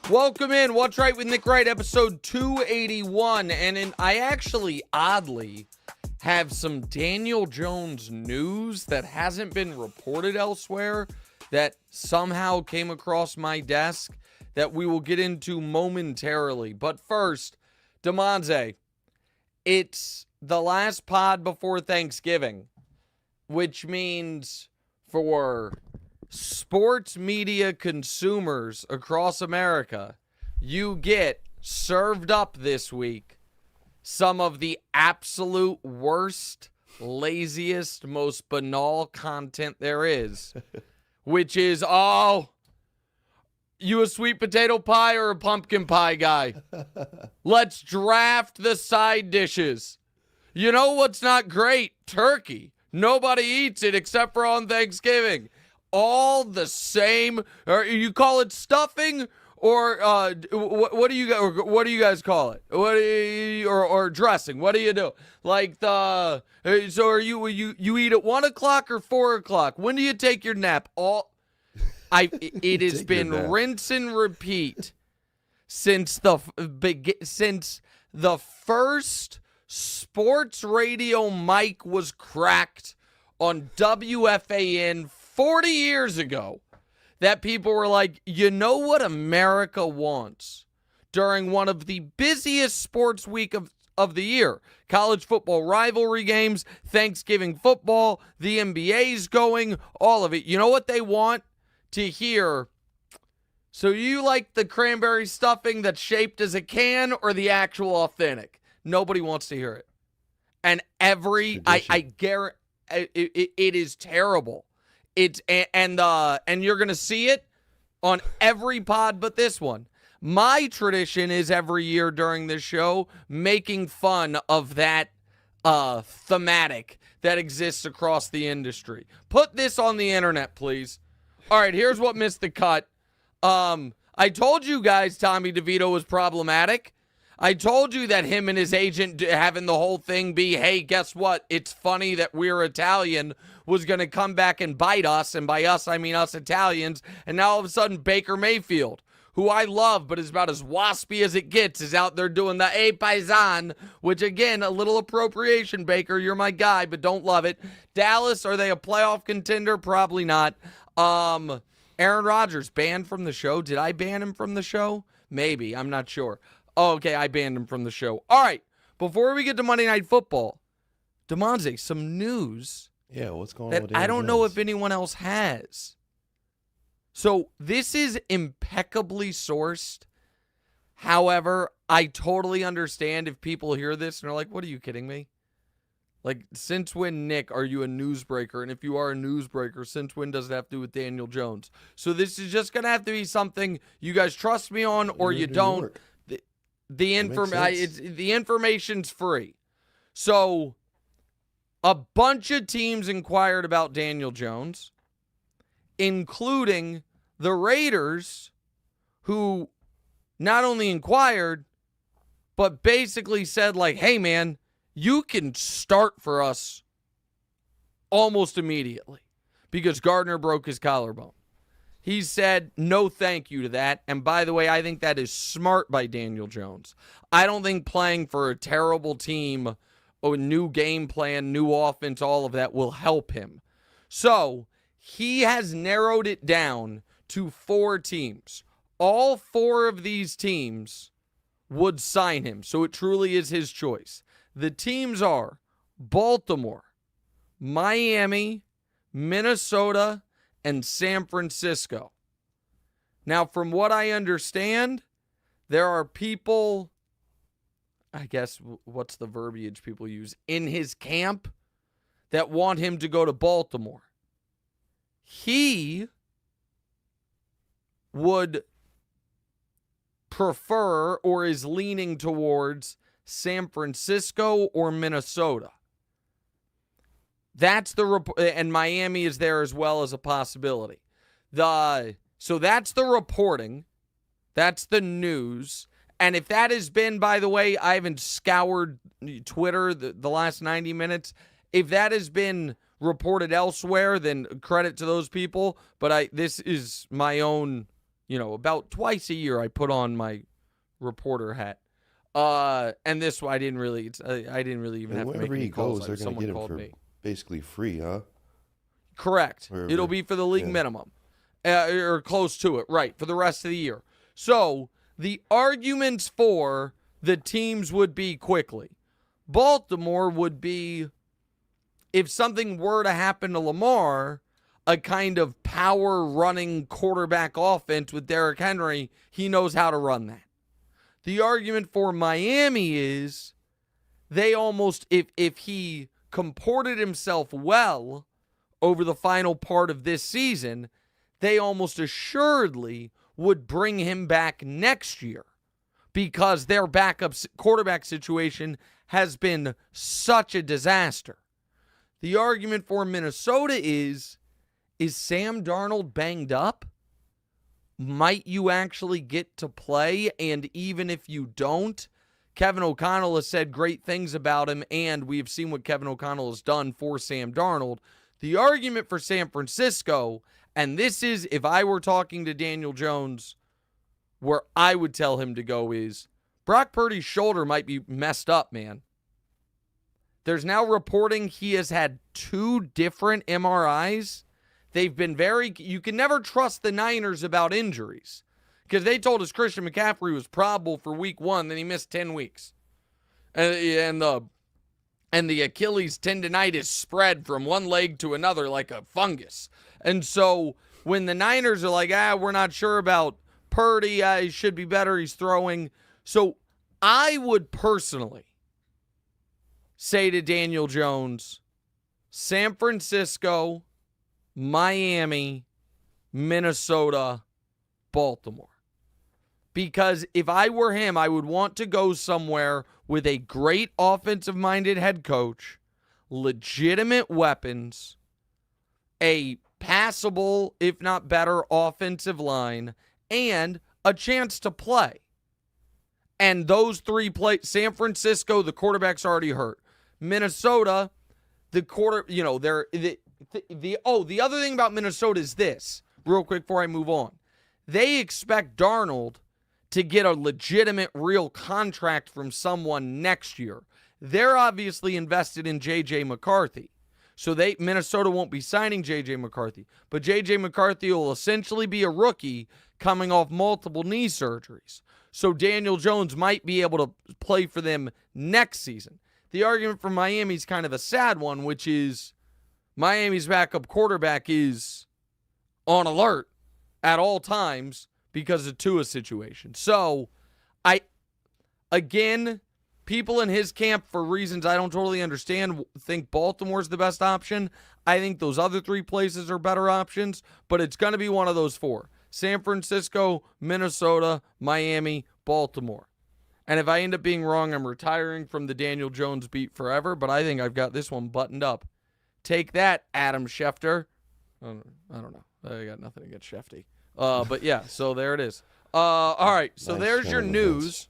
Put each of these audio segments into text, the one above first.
Welcome in. What's Right with Nick Wright, episode 281. And I actually, oddly, have some Daniel Jones news that hasn't been reported elsewhere that somehow came across my desk that we will get into momentarily. But first, Damonza, it's the last pod before Thanksgiving, which means for sports media consumers across America, you get served up this week some of the absolute worst, laziest, most banal content there is, which is, oh, you a sweet potato pie or a pumpkin pie guy? Let's draft the side dishes. You know what's not great? Turkey. Nobody eats it except for on Thanksgiving. All the same. Or you call it stuffing, or what do you guys call it? Or dressing? What do you do? Like so are you eat at 1 o'clock or 4 o'clock? When do you take your nap? It has been rinse and repeat since the first sports radio mic was cracked on WFAN 40 years ago, that people were like, you know what America wants during one of the busiest sports week of the year? College football rivalry games, Thanksgiving football, the NBA's going, all of it. You know what they want to hear? So you like the cranberry stuffing that's shaped as a can or the actual authentic? Nobody wants to hear it. And I guarantee it is terrible. It's and you're gonna see it on every pod but this one. My tradition is every year during this show making fun of that thematic that exists across the industry. Put this on the internet, please. All right, here's what missed the cut. I told you guys Tommy DeVito was problematic. I told you that him and his agent having the whole thing be, hey, guess what? It's funny that we're Italian was going to come back and bite us. And by us, I mean us Italians. And now all of a sudden, Baker Mayfield, who I love but is about as waspy as it gets, is out there doing the A Paisan, which, again, a little appropriation, Baker. You're my guy, but don't love it. Dallas, are they a playoff contender? Probably not. Aaron Rodgers, banned from the show. Did I ban him from the show? Maybe. I'm not sure. Oh, okay, I banned him from the show. All right, before we get to Monday Night Football, Damonza, some news. Yeah, what's going on that with Daniel I don't Jones? know if anyone else has. So this is impeccably sourced. However, I totally understand if people hear this and are like, what are you kidding me? Like, since when, Nick, are you a newsbreaker? And if you are a newsbreaker, since when does it have to do with Daniel Jones? So this is just going to have to be something you guys trust me on or you don't. York. The information's free. So a bunch of teams inquired about Daniel Jones, including the Raiders, who not only inquired, but basically said, like, hey, man, you can start for us almost immediately because Gardner broke his collarbone. He said no thank you to that. And by the way, I think that is smart by Daniel Jones. I don't think playing for a terrible team, a new game plan, new offense, all of that will help him. So he has narrowed it down to 4 teams. All 4 of these teams would sign him. So it truly is his choice. The teams are Baltimore, Miami, Minnesota, and San Francisco. Now, from what I understand, there are people, I guess, what's the verbiage people use, in his camp that want him to go to Baltimore. He would prefer or is leaning towards San Francisco or Minnesota. That's the and Miami is there as well as a possibility. So that's the reporting. That's the news. And if that has been, by the way, I haven't scoured Twitter the last 90 minutes. If that has been reported elsewhere, then credit to those people. But this is my own about twice a year I put on my reporter hat. And this one I didn't really even have to make any calls. They're going to get him for basically free, huh? Correct. Wherever. It'll be for the league minimum, or close to it, right, for the rest of the year. So the arguments for the teams would be quickly. Baltimore would be, if something were to happen to Lamar, a kind of power-running quarterback offense with Derrick Henry. He knows how to run that. The argument for Miami is they almost, if he comported himself well over the final part of this season, they almost assuredly would bring him back next year because their backup quarterback situation has been such a disaster. The argument for Minnesota is Sam Darnold banged up? Might you actually get to play? And even if you don't, Kevin O'Connell has said great things about him, and we have seen what Kevin O'Connell has done for Sam Darnold. The argument for San Francisco, and this is, if I were talking to Daniel Jones, where I would tell him to go is, Brock Purdy's shoulder might be messed up, man. There's now reporting he has had 2 different MRIs. They've been you can never trust the Niners about injuries because they told us Christian McCaffrey was probable for week 1, then he missed 10 weeks. And the Achilles tendonitis spread from one leg to another like a fungus. And so when the Niners are like, we're not sure about Purdy, he should be better, he's throwing. So I would personally say to Daniel Jones, San Francisco, Miami, Minnesota, Baltimore. Because if I were him, I would want to go somewhere with a great offensive-minded head coach, legitimate weapons, a passable, if not better, offensive line, and a chance to play. And those 3 San Francisco, the quarterback's already hurt. Minnesota, the the other thing about Minnesota is this, real quick before I move on. They expect Darnold to get a legitimate, real contract from someone next year. They're obviously invested in J.J. McCarthy. So Minnesota won't be signing J.J. McCarthy. But J.J. McCarthy will essentially be a rookie coming off multiple knee surgeries. So Daniel Jones might be able to play for them next season. The argument for Miami is kind of a sad one, which is Miami's backup quarterback is on alert at all times because of Tua's situation. So, people in his camp, for reasons I don't totally understand, think Baltimore's the best option. I think those other 3 places are better options, but it's going to be one of those 4. San Francisco, Minnesota, Miami, Baltimore. And if I end up being wrong, I'm retiring from the Daniel Jones beat forever, but I think I've got this one buttoned up. Take that, Adam Schefter. I don't know. I got nothing against Shefty. But yeah, so there it is. All right, so nice. There's your news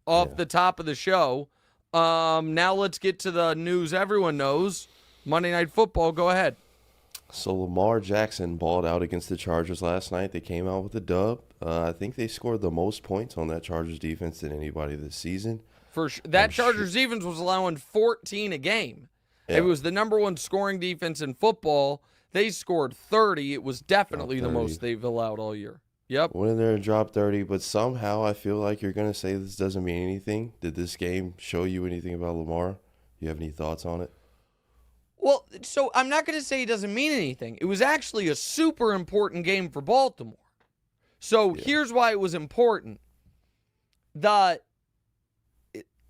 off the top of the show. Now let's get to the news everyone knows. Monday Night Football, go ahead. So Lamar Jackson balled out against the Chargers last night. They came out with a dub. I think they scored the most points on that Chargers defense than anybody this season. For sure. That Chargers defense was allowing 14 a game. Yeah. It was the number 1 scoring defense in football. They scored 30. It was definitely the most they've allowed all year. Yep. Went in there and dropped 30, but somehow I feel like you're going to say this doesn't mean anything. Did this game show you anything about Lamar? You have any thoughts on it? Well, so I'm not going to say it doesn't mean anything. It was actually a super important game for Baltimore. So here's why it was important.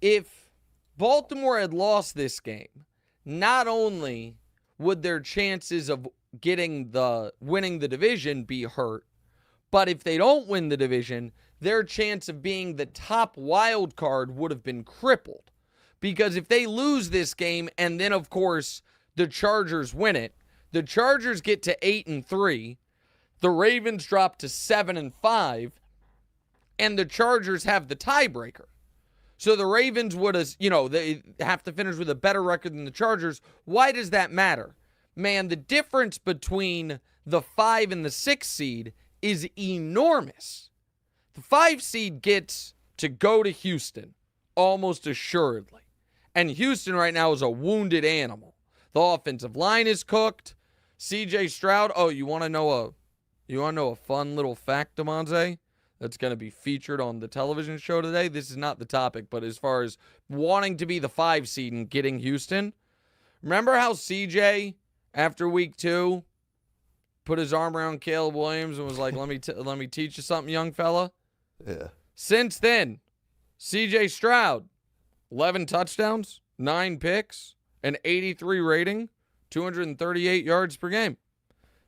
If Baltimore had lost this game, not only would their chances of winning the division be hurt, but if they don't win the division, their chance of being the top wild card would have been crippled. Because if they lose this game and then, of course, the Chargers win it, the Chargers get to 8-3, the Ravens drop to 7-5, and the Chargers have the tiebreaker. So the Ravens would they have to finish with a better record than the Chargers. Why does that matter? Man, the difference between the 5 and the 6 seed is enormous. The 5 seed gets to go to Houston, almost assuredly. And Houston right now is a wounded animal. The offensive line is cooked. CJ Stroud. Oh, you want to know a fun little fact, Damonza, that's going to be featured on the television show today? This is not the topic, but as far as wanting to be the 5 seed and getting Houston, remember how CJ, after week 2, put his arm around Caleb Williams and was like, let me teach you something, young fella? Yeah. Since then, CJ Stroud, 11 touchdowns, 9 picks, an 83 rating, 238 yards per game.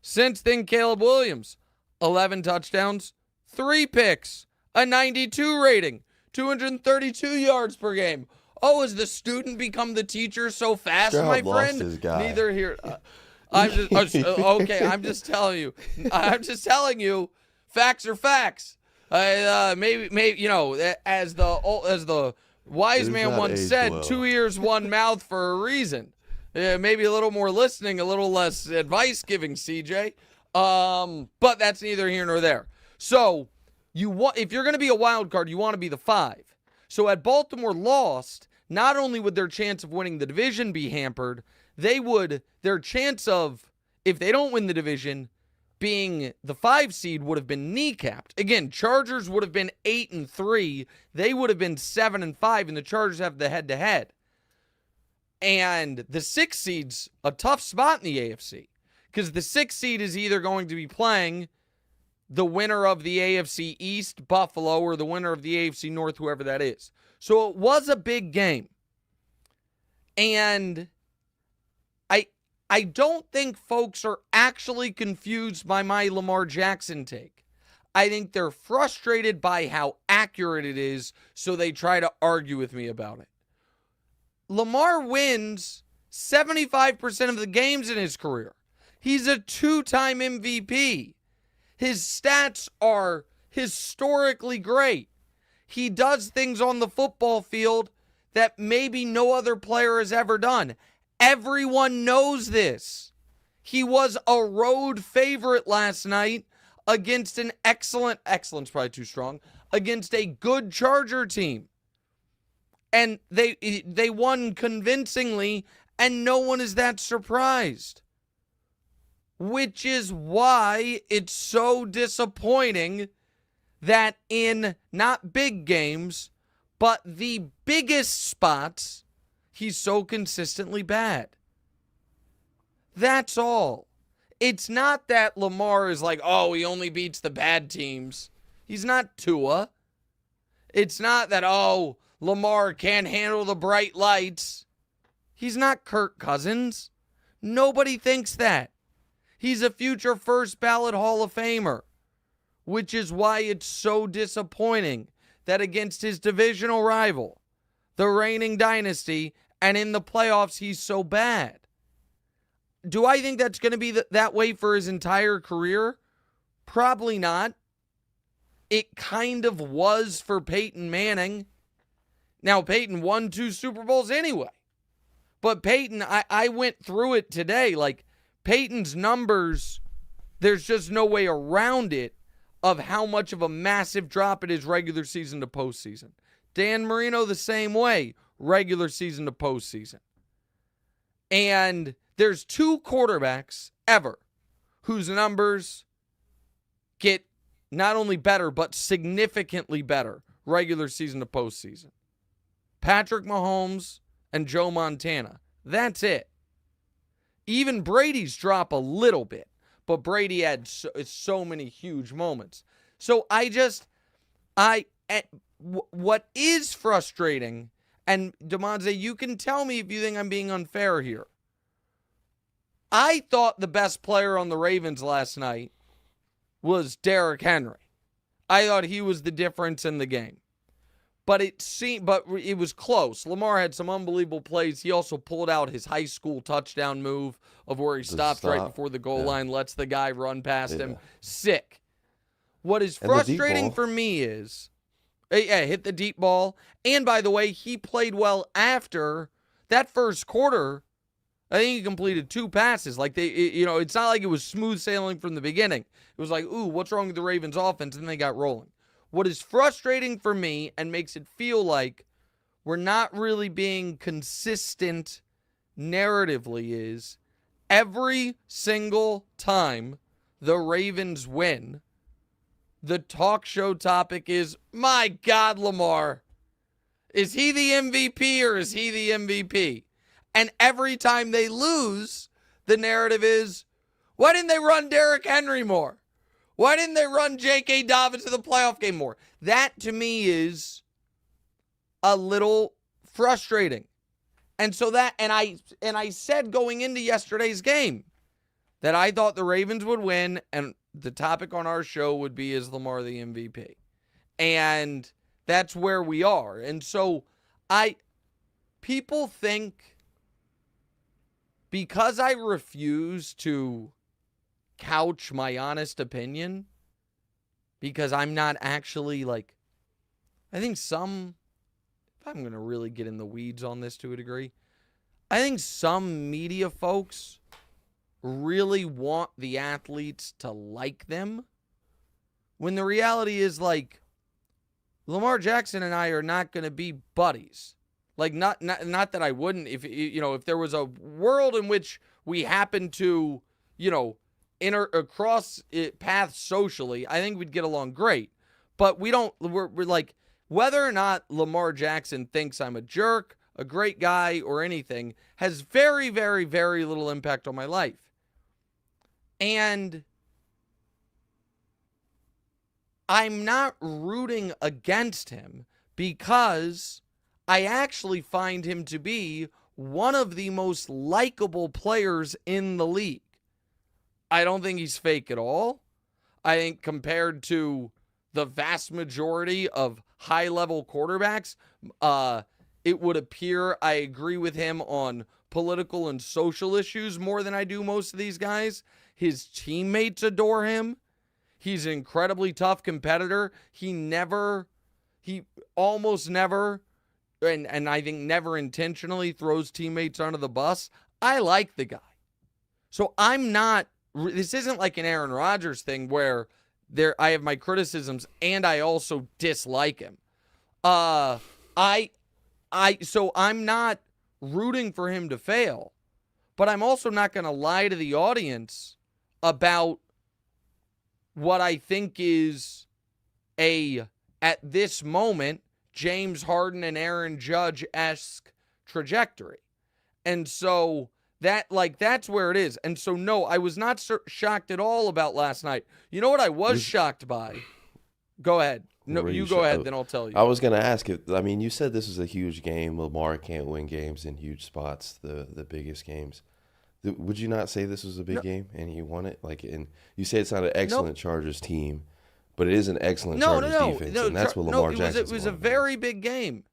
Since then, Caleb Williams, 11 touchdowns, 3 picks, a 92 rating, 232 yards per game. Oh, has the student become the teacher so fast, Stroud my lost friend? his guy. Neither here. I'm just telling you. I'm just telling you. Facts are facts. Maybe as the wise man once said, 2 ears, 1 mouth for a reason. Maybe a little more listening, a little less advice giving, CJ. But that's neither here nor there. So if you're going to be a wild card, you want to be the 5. So had Baltimore lost, not only would their chance of winning the division be hampered, their chance of, if they don't win the division, being the 5 seed would have been kneecapped. Again, Chargers would have been 8-3. They would have been 7-5, and the Chargers have the head-to-head. And the 6 seed's a tough spot in the AFC, because the 6 seed is either going to be playing the winner of the AFC East, Buffalo, or the winner of the AFC North, whoever that is. So it was a big game. And I don't think folks are actually confused by my Lamar Jackson take. I think they're frustrated by how accurate it is, so they try to argue with me about it. Lamar wins 75% of the games in his career. He's a 2-time MVP. His stats are historically great. He does things on the football field that maybe no other player has ever done. Everyone knows this. He was a road favorite last night against an excellent's probably too strong, against a good Charger team. And they won convincingly, and no one is that surprised. Which is why it's so disappointing that in not big games, but the biggest spots, he's so consistently bad. That's all. It's not that Lamar is like, oh, he only beats the bad teams. He's not Tua. It's not that, oh, Lamar can't handle the bright lights. He's not Kirk Cousins. Nobody thinks that. He's a future first ballot Hall of Famer, which is why it's so disappointing that against his divisional rival, the reigning dynasty, and in the playoffs, he's so bad. Do I think that's going to be that way for his entire career? Probably not. It kind of was for Peyton Manning. Now, Peyton won 2 Super Bowls anyway. But Peyton, I went through it today. Like, Peyton's numbers, there's just no way around it of how much of a massive drop it is regular season to postseason. Dan Marino the same way, regular season to postseason. And there's 2 quarterbacks ever whose numbers get not only better, but significantly better regular season to postseason. Patrick Mahomes and Joe Montana. That's it. Even Brady's drop a little bit, but Brady had so many huge moments. So what is frustrating, and Damonza, you can tell me if you think I'm being unfair here. I thought the best player on the Ravens last night was Derrick Henry. I thought he was the difference in the game. But it was close. Lamar had some unbelievable plays. He also pulled out his high school touchdown move of where he stops right before the goal line, lets the guy run past him. Sick. What is frustrating for me is, hit the deep ball. And by the way, he played well after that first quarter. I think he completed 2 passes. Like it's not like it was smooth sailing from the beginning. It was like, ooh, what's wrong with the Ravens offense? And they got rolling. What is frustrating for me and makes it feel like we're not really being consistent narratively is every single time the Ravens win, the talk show topic is, my God, Lamar. Is he the MVP or is he the MVP? And every time they lose, the narrative is, why didn't they run Derrick Henry more? Why didn't they run J.K. Dobbins to the playoff game more? That, to me, is a little frustrating. And so I said going into yesterday's game that I thought the Ravens would win, and the topic on our show would be, is Lamar the MVP? And that's where we are. And so people think because I refuse to couch my honest opinion, because I'm not actually I think if I'm going to really get in the weeds on this to a degree, I think some media folks really want the athletes to like them, when the reality is Lamar Jackson and I are not going to be buddies. Not that I wouldn't, if there was a world in which we happen to, across paths socially, I think we'd get along great. But we're whether or not Lamar Jackson thinks I'm a jerk, a great guy, or anything has very, very, very little impact on my life. And I'm not rooting against him because I actually find him to be one of the most likable players in the league. I don't think he's fake at all. I think compared to the vast majority of high-level quarterbacks, it would appear I agree with him on political and social issues more than I do most of these guys. His teammates adore him. He's an incredibly tough competitor. He almost never, and I think never intentionally throws teammates under the bus. I like the guy. So this isn't like an Aaron Rodgers thing where I have my criticisms and I also dislike him. So I'm not rooting for him to fail, but I'm also not going to lie to the audience about what I think is at this moment, James Harden and Aaron Judge-esque trajectory. And so that's where it is. And so, no, I was not shocked at all about last night. You know what I was shocked by? Go ahead. No, you go ahead, then I'll tell you. I was going to ask if, you said this is a huge game. Lamar can't win games in huge spots, the biggest games. Would you not say this was a big game and he won it? And you say it's not an excellent Chargers team, but it is an excellent Chargers defense, and that's what Lamar Jackson. It was a very big game.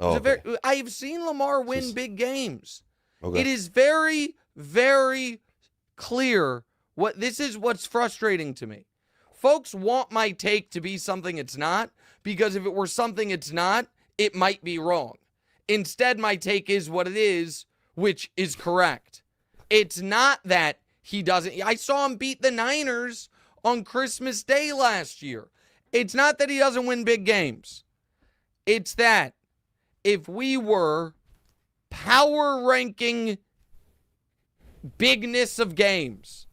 I've seen Lamar win big games. Okay. It is very, very clear what's frustrating to me. Folks want my take to be something it's not, because if it were something it's not, it might be wrong. Instead, my take is what it is, which is correct. It's not that he doesn't. I saw him beat the Niners on Christmas Day last year. It's not that he doesn't win big games. It's that if we were power ranking bigness of games,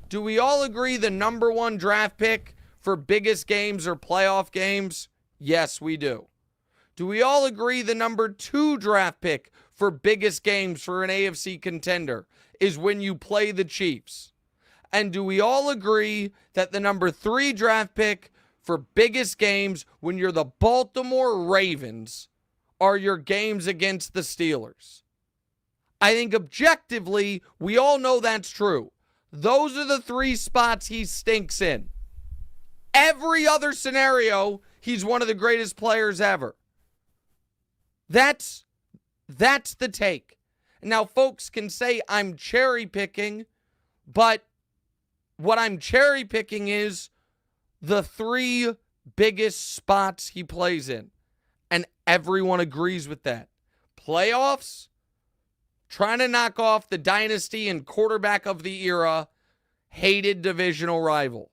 do we all agree the number 1 draft pick for biggest games or playoff games? Yes, we do. Do we all agree the number 2 draft pick for biggest games for an AFC contender is when you play the Chiefs? And do we all agree that the number 3 draft pick for biggest games when you're the Baltimore Ravens are your games against the Steelers? I think objectively, we all know that's true. Those are the 3 spots he stinks in. Every other scenario, he's one of the greatest players ever. That's the take. Now, folks can say I'm cherry picking, but what I'm cherry picking is the 3 biggest spots he plays in. And everyone agrees with that. Playoffs, trying to knock off the dynasty and quarterback of the era, hated divisional rival.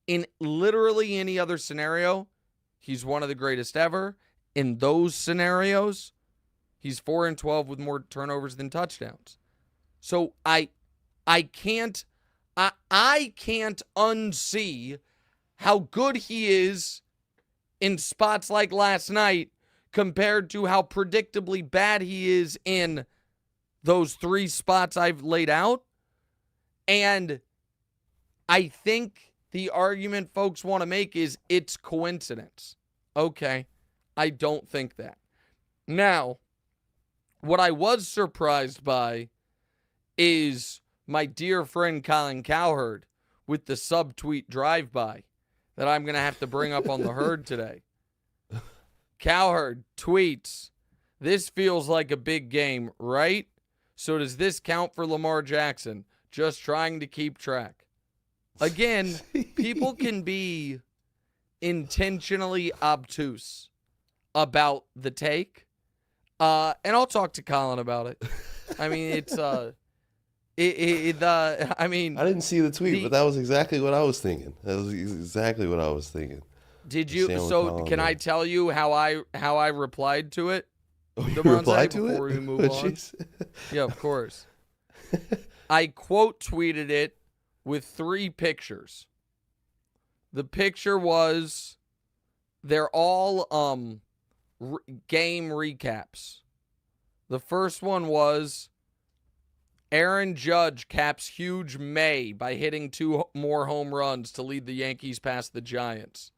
In literally any other scenario, he's one of the greatest ever. In those scenarios, he's 4-12 with more turnovers than touchdowns. So I can't unsee how good he is in spots like last night compared to how predictably bad he is in those 3 spots I've laid out. And I think the argument folks want to make is it's coincidence. Okay, I don't think that. Now, what I was surprised by is my dear friend Colin Cowherd with the subtweet drive-by that I'm going to have to bring up on the herd today. Cowherd tweets, "This feels like a big game, right? So does this count for Lamar Jackson? Just trying to keep track." Again, people can be intentionally obtuse about the take. And I'll talk to Colin about it. I mean, it's I mean, I didn't see the tweet, but that was exactly what I was thinking. Did you? So can I tell you how I replied to it? Oh, you replied to it? Before we move on. Yeah, of course. I quote tweeted it with 3 pictures. The picture was, they're all game recaps. The first one was, Aaron Judge caps huge May by hitting 2 more home runs to lead the Yankees past the Giants.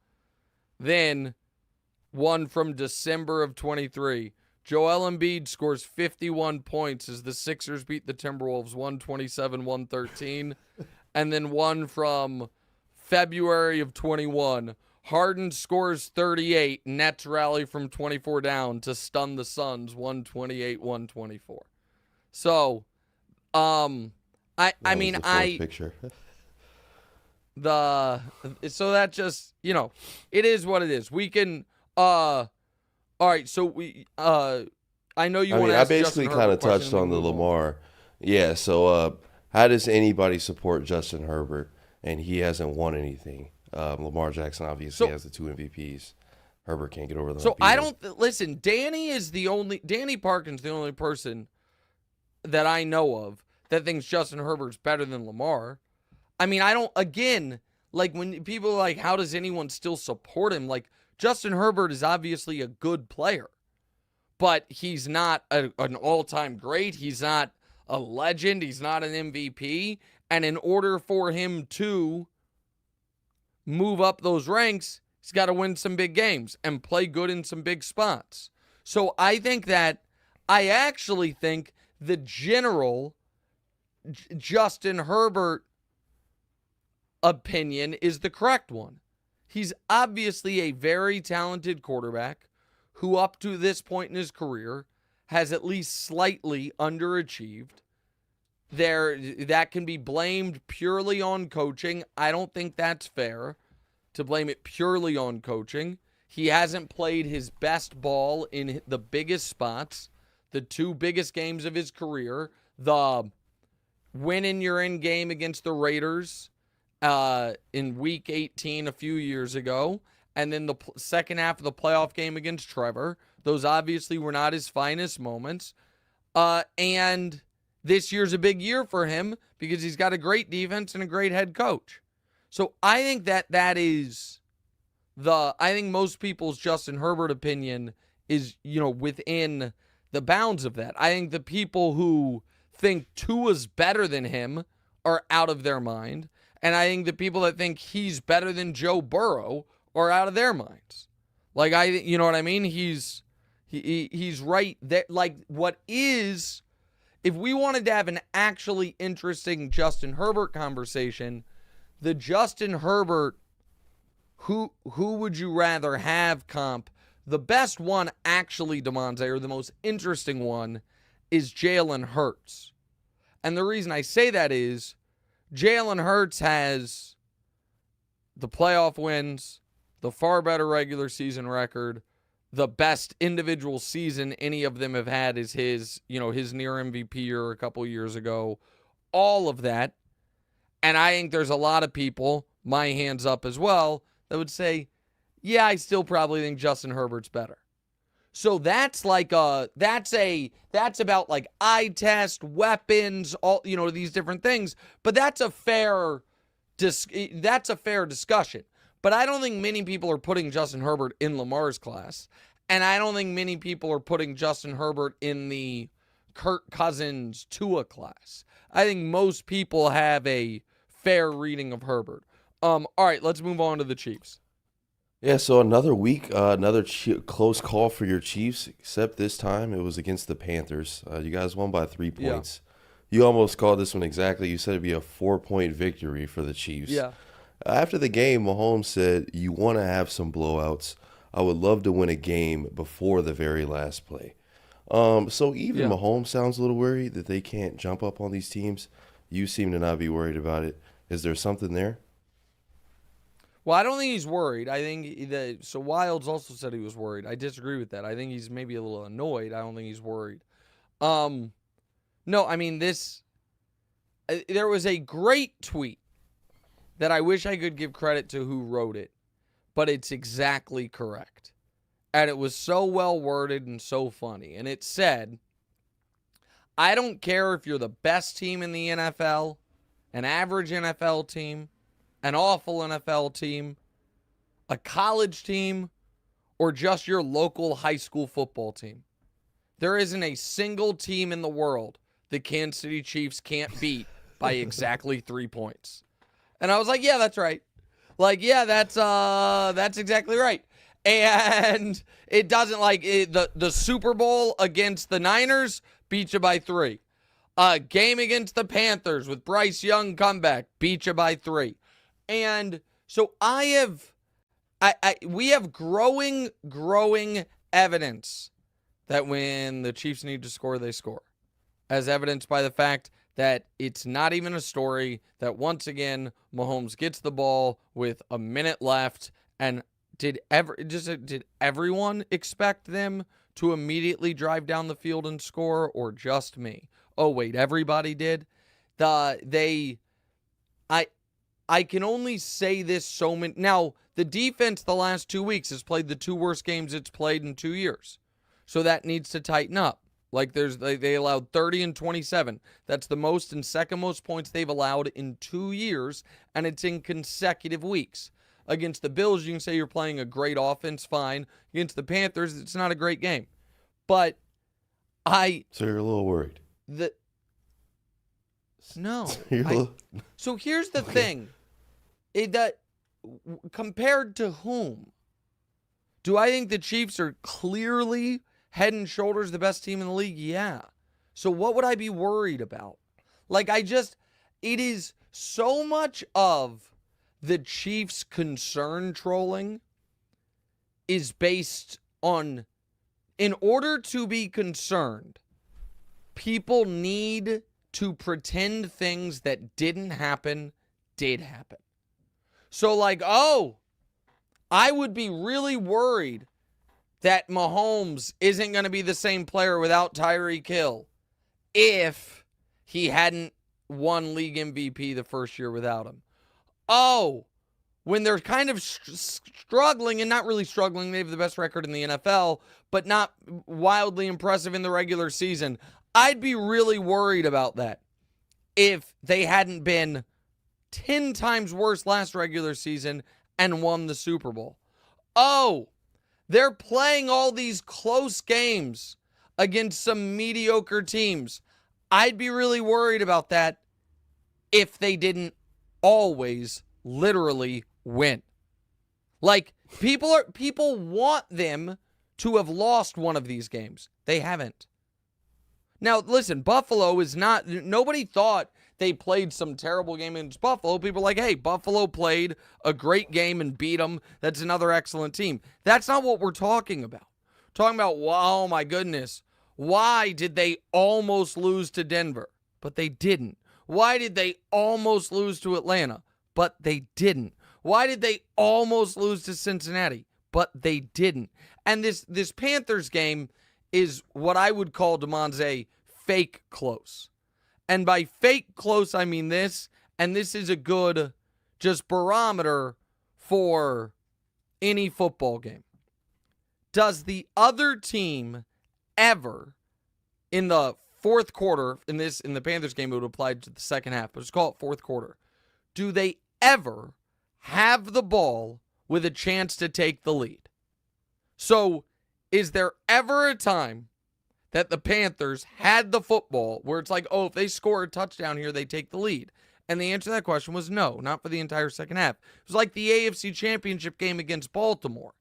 Then, one from December of 23. Joel Embiid scores 51 points as the Sixers beat the Timberwolves 127-113. And then one from February of 21. Harden scores 38. Nets rally from 24 down to stun the Suns 128-124. So, picture. So that just, it is what it is. We can, all right. So I know you want to ask. I basically kind of touched on the Lamar. Yeah. So, how does anybody support Justin Herbert? And he hasn't won anything. Lamar Jackson obviously has the 2 MVPs. Herbert can't get over them. So I don't listen. Danny Parkin's the only person that I know of that thinks Justin Herbert's better than Lamar. I mean, I don't, again, like when people are like, how does anyone still support him? Like, Justin Herbert is obviously a good player, but he's not an all-time great. He's not a legend. He's not an MVP. And in order for him to move up those ranks, he's got to win some big games and play good in some big spots. So I actually think the general Justin Herbert opinion is the correct one. He's obviously a very talented quarterback who up to this point in his career has at least slightly underachieved. That can be blamed purely on coaching. I don't think that's fair to blame it purely on coaching. He hasn't played his best ball in the biggest spots, the 2 biggest games of his career, the win in your end game against the Raiders in week 18 a few years ago, and then the second half of the playoff game against Trevor. Those obviously were not his finest moments. And this year's a big year for him because he's got a great defense and a great head coach. So I think that is I think most people's Justin Herbert opinion is, within the bounds of that. I think the people who think Tua's better than him are out of their mind. And I think the people that think he's better than Joe Burrow are out of their minds. Like, you know what I mean? He's right there. Like, if we wanted to have an actually interesting Justin Herbert conversation, the Justin Herbert, who would you rather have comp? The best one, actually, Damonza, or the most interesting one, is Jalen Hurts. And the reason I say that is Jalen Hurts has the playoff wins, the far better regular season record, the best individual season any of them have had is his near MVP year a couple years ago. All of that. And I think there's a lot of people, my hands up as well, that would say, yeah, I still probably think Justin Herbert's better. So that's that's about like eye test, weapons, all these different things. But that's a fair discussion. But I don't think many people are putting Justin Herbert in Lamar's class, and I don't think many people are putting Justin Herbert in the Kirk Cousins Tua class. I think most people have a fair reading of Herbert. All right, let's move on to the Chiefs. Yeah, so another week, another close call for your Chiefs, except this time it was against the Panthers. You guys won by 3 points. Yeah. You almost called this one exactly. You said it'd be a 4-point victory for the Chiefs. Yeah. After the game, Mahomes said, you want to have some blowouts. I would love to win a game before the very last play. So even Mahomes sounds a little worried that they can't jump up on these teams. You seem to not be worried about it. Is there something there? Well, I don't think he's worried. I think so Wilds also said he was worried. I disagree with that. I think he's maybe a little annoyed. I don't think he's worried. No, I mean there was a great tweet that I wish I could give credit to who wrote it, but it's exactly correct. And it was so well worded and so funny. And it said, I don't care if you're the best team in the NFL, an average NFL team, an awful NFL team, a college team, or just your local high school football team. There isn't a single team in the world the Kansas City Chiefs can't beat by exactly 3 points. And I was like, yeah, that's right. Like, yeah, that's exactly right. And it doesn't the Super Bowl against the Niners beat you by 3. A game against the Panthers with Bryce Young comeback beat you by 3. And so we have growing evidence that when the Chiefs need to score, they score. As evidenced by the fact that it's not even a story that once again Mahomes gets the ball with a minute left. And did everyone expect them to immediately drive down the field and score, or just me? Oh wait, everybody did. I can only say this so many. Now, the defense the last 2 weeks has played the 2 worst games it's played in 2 years. So that needs to tighten up. Like they allowed 30 and 27. That's the most and second most points they've allowed in 2 years, and it's in consecutive weeks. Against the Bills, you can say you're playing a great offense, fine. Against the Panthers, it's not a great game. But So you're a little worried. No. So here's the thing. Compared to whom? Do I think the Chiefs are clearly head and shoulders the best team in the league? Yeah. So what would I be worried about? It is so much of the Chiefs' concern trolling is based on, in order to be concerned, people need to pretend things that didn't happen did happen. So I would be really worried that Mahomes isn't going to be the same player without Tyreek Hill if he hadn't won league MVP the first year without him. Oh, when they're kind of struggling, and not really struggling, they have the best record in the NFL, but not wildly impressive in the regular season. I'd be really worried about that if they hadn't been 10 times worse last regular season and won the Super Bowl. Oh, they're playing all these close games against some mediocre teams. I'd be really worried about that if they didn't always literally win. People want them to have lost one of these games. They haven't. Now, listen, Buffalo is not, nobody thought they played some terrible game against Buffalo. People are like, hey, Buffalo played a great game and beat them. That's another excellent team. That's not what we're talking about. We're talking about, oh my goodness, why did they almost lose to Denver? But they didn't. Why did they almost lose to Atlanta? But they didn't. Why did they almost lose to Cincinnati? But they didn't. And this Panthers game is what I would call, Damonza, fake close. And by fake close, I mean this, and this is a good just barometer for any football game. Does the other team ever, in the fourth quarter, in the Panthers game, it would apply to the second half, but let's call it fourth quarter, do they ever have the ball with a chance to take the lead? So, is there ever a time that the Panthers had the football where it's like, oh, if they score a touchdown here, they take the lead? And the answer to that question was no, not for the entire second half. It was like the AFC Championship game against Baltimore.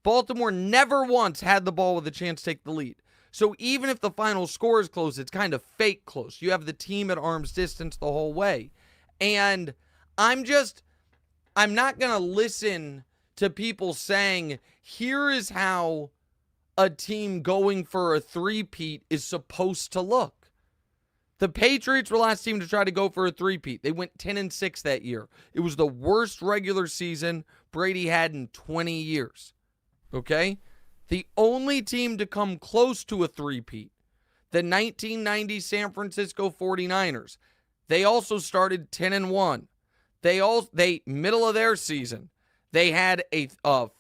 Baltimore never once had the ball with a chance to take the lead. So even if the final score is close, it's kind of fake close. You have the team at arm's distance the whole way. And I'm not going to listen to people saying, here is how a team going for a three-peat is supposed to look. The Patriots were the last team to try to go for a three-peat. They went 10-6 that year. It was the worst regular season Brady had in 20 years. Okay? The only team to come close to a three-peat, the 1990 San Francisco 49ers. They also started 10-1. They middle of their season, they had a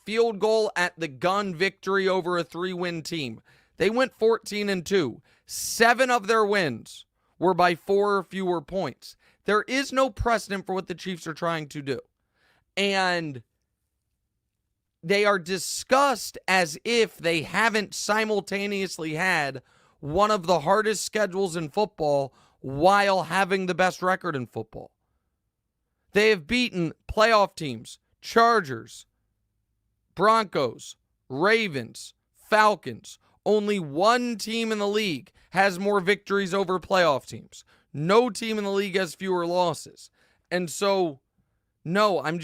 field goal at the gun victory over a 3-win team. They went 14-2. 7 of their wins were by 4 or fewer points. There is no precedent for what the Chiefs are trying to do. And they are discussed as if they haven't simultaneously had one of the hardest schedules in football while having the best record in football. They have beaten playoff teams, Chargers, Broncos, Ravens, Falcons. Only one team in the league has more victories over playoff teams. No team in the league has fewer losses. And so, no, and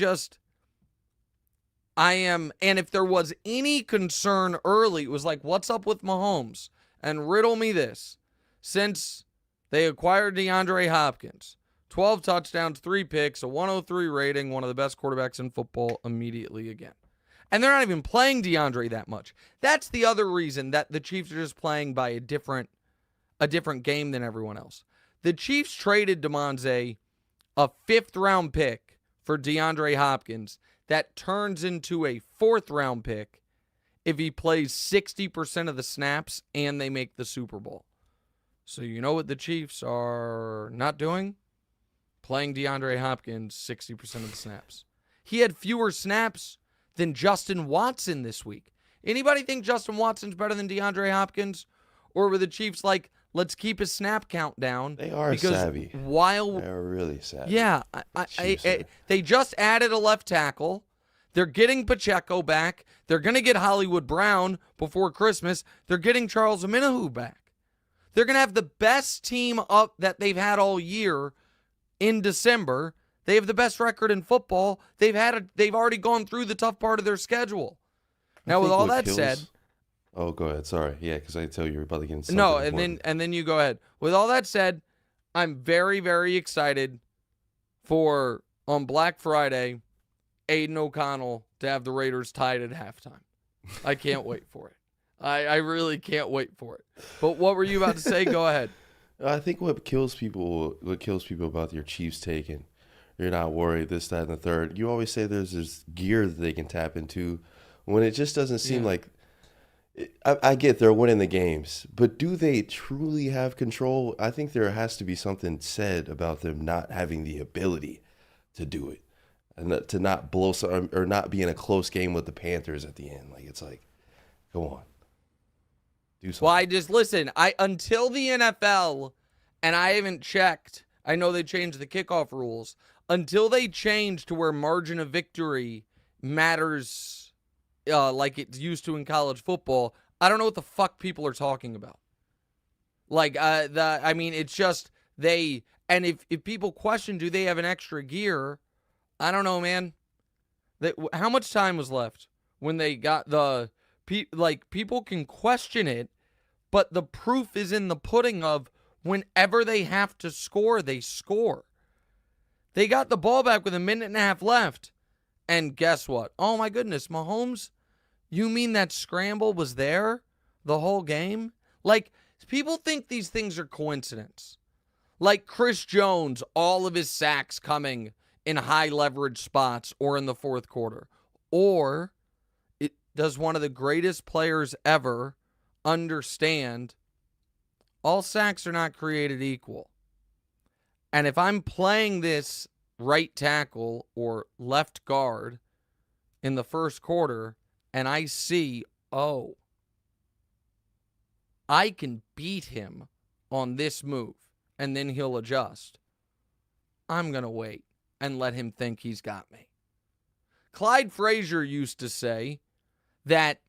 if there was any concern early, it was like, what's up with Mahomes? And riddle me this. Since they acquired DeAndre Hopkins, 12 touchdowns, 3 picks, a 103 rating, one of the best quarterbacks in football immediately again. And they're not even playing DeAndre that much. That's the other reason that the Chiefs are just playing by a different game than everyone else. The Chiefs traded Damonza a 5th-round pick for DeAndre Hopkins that turns into a 4th-round pick if he plays 60% of the snaps and they make the Super Bowl. So you know what the Chiefs are not doing? Playing DeAndre Hopkins 60% of the snaps. He had fewer snaps than Justin Watson this week. Anybody think Justin Watson's better than DeAndre Hopkins? Or were the Chiefs like, let's keep his snap count down? They are savvy. They're really savvy. Yeah. They just added a left tackle. They're getting Pacheco back. They're going to get Hollywood Brown before Christmas. They're getting Charles Omenihu back. They're going to have the best team up that they've had all year in December. They have the best record in football. They've already gone through the tough part of their schedule. Now, with all that said, oh, go ahead. Sorry, yeah, because I tell you you're about to get into something. No, and then you go ahead. With all that said, I'm very, very excited for on Black Friday, Aiden O'Connell to have the Raiders tied at halftime. I can't wait for it. I really can't wait for it. But what were you about to say? Go ahead. I think what kills people about your Chiefs taking, you're not worried, this, that, and the third. You always say there's this gear that they can tap into when it just doesn't seem like. I get they're winning the games, but do they truly have control? I think there has to be something said about them not having the ability to do it and to not blow some, or not be in a close game with the Panthers at the end. Like, it's like, go on. Do something. Well, until the NFL, and I haven't checked, I know they changed the kickoff rules, until they change to where margin of victory matters like it's used to in college football, I don't know what the fuck people are talking about. Like, it's just and if people question, do they have an extra gear? I don't know, man. How much time was left when they got people can question it, but the proof is in the pudding of whenever they have to score, they score. They got the ball back with 1.5 minutes left, and guess what? Oh, my goodness, Mahomes, You mean that scramble was there the whole game? Like, people think these things are coincidence. Like Chris Jones, all of his sacks coming in high leverage spots or in the fourth quarter. Or does one of the greatest players ever understand all sacks are not created equal? And if I'm playing this right tackle or left guard in the first quarter and I see, oh, I can beat him on this move and then he'll adjust, I'm going to wait and let him think he's got me. Clyde Frazier used to say that